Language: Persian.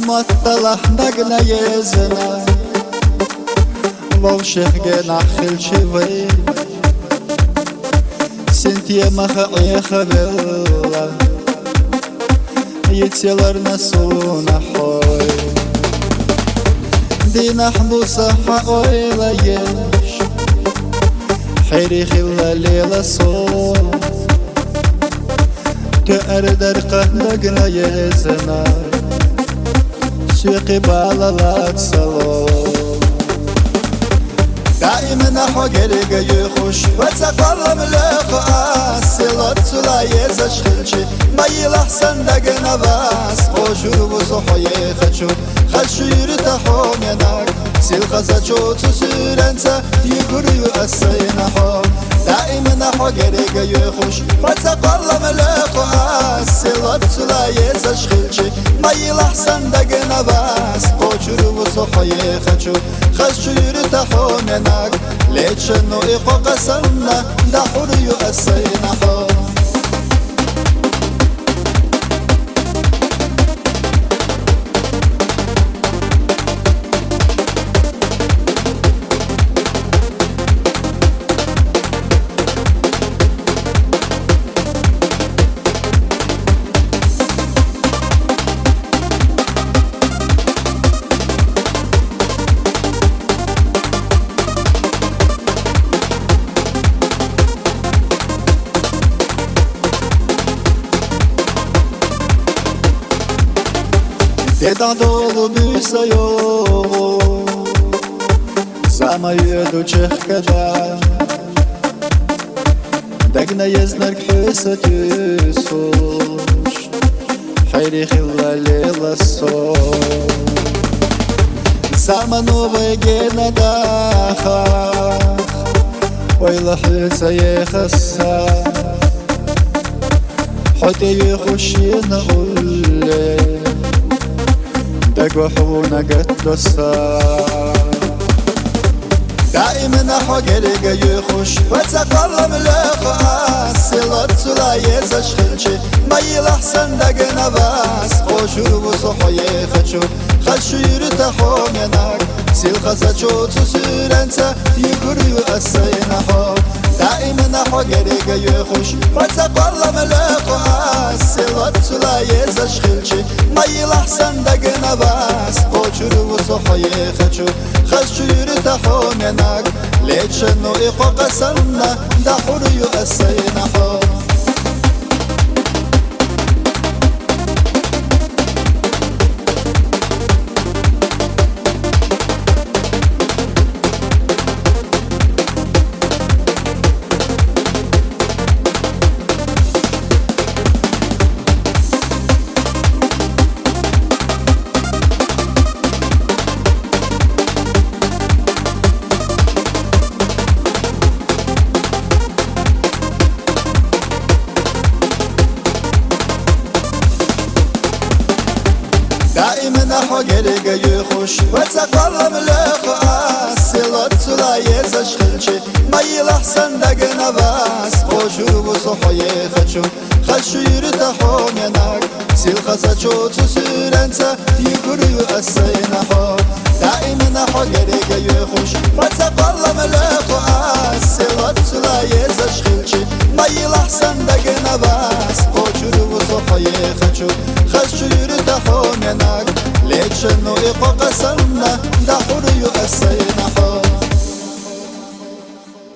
مطلع دقنا يزنا ووشخ نخل شوي سنتي مخعي خبلا يتسلر نسونا حوي دي نحبو صحا ويلا يش حيري خلا ليلة صول تأردر قهدقنا يزنا سوقي بالالات صلول دائما حقرق يخش وتقلم لقاس سلط سلا يزشخلشي ما يلحسن دقنا باس قوشو بصحي خشو يرتحوم يناك سيل خزاچو تسورنسا يقريو السينحوم دائما حقرق يخش وتقلم لقاس سلط سلا يزشخلشي ما يلحسن دقنا باس قوشو بصحي خشو يرتحوم يناك ليتشنو إيقو قسمنا دا حريو السينحوم Dedan dolu büyüse yol Zamaju čehkada Degna jeznak hysa tysuš Hayri khilla lela so Zamanova gena daha Oyla hysa yekhassa Hote yekhushina ulle دقوحونا قتلو السار دائما حقرق يخش وتقلم لقاس سلط سلا يزشخلشي ما يلحسن دقنا باس قوشو بصحي خشو يرتحوم يناك سيل خزاچو تسورنسا يقريو السينحوم دائما حقرق يخش وتقلم لقاس سلط سلا يزشخلشي ما يلحسن دقنا باس قوشو بصحي خشو يرتحوم يناك ليتشنو إيقو قسمنا دا حريو السينحوم دائما حقرق يخش وتقلم لقاس سلط سلا يزشخلشي ما يلحسن دقنا باس قوشو بصحي خشو يرتحوم يناك سيل خزاچو تسورنسا يقريو السينحوم دائما حقرق يخش وتقلم لقاس سلط سلا يزشخلشي ما يلحسن دقنا باس قوشو بصحي خشو يرتحوم يناك ليتشنو إيقو قسمنا دا حريو السينحوم